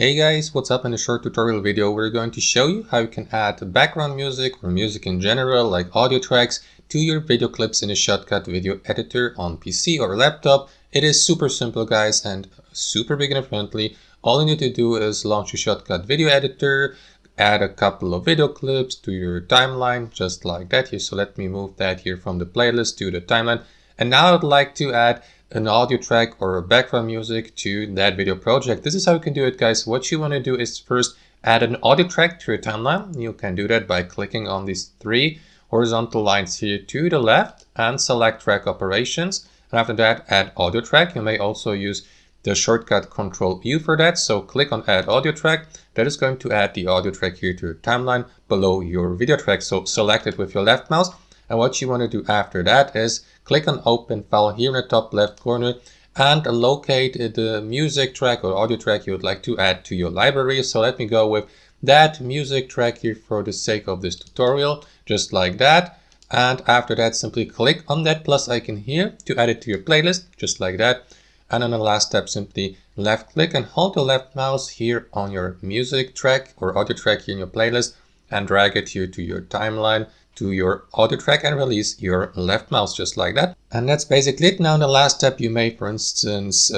Hey guys, what's up? In a short tutorial video, we're going to show you how you can add background music or music in general, like audio tracks, to your video clips in a Shotcut video editor on PC or laptop. It is super simple, guys, and super beginner friendly. All you need to do is launch your Shotcut video editor, add a couple of video clips to your timeline, just like that here. So let me move that here from the playlist to the timeline. And now I'd like to add an audio track or a background music to that video project. This is how you can do it, guys. What you want to do is first add an audio track to your timeline. You can do that by clicking on these three horizontal lines here to the left and select track operations. And after that, add audio track. You may also use the shortcut Control U for that. So click on add audio track. That is going to add the audio track here to your timeline below your video track. So select it with your left mouse. And what you want to do after that is click on open file here in the top left corner and locate the music track or audio track you would like to add to your library. So let me go with that music track here for the sake of this tutorial, just like that. And after that, simply click on that plus icon here to add it to your playlist, just like that. And on the last step, simply left click and hold the left mouse here on your music track or audio track here in your playlist and drag it here to your timeline, to your audio track, and release your left mouse, just like that. And that's basically it. Now in the last step, you may, for instance,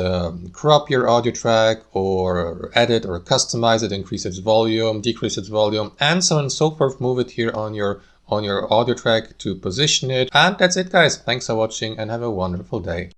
crop your audio track or edit or customize it, increase its volume, decrease its volume, and so on and so forth. Move it here on your audio track to position it. And that's it, guys. Thanks for watching and have a wonderful day.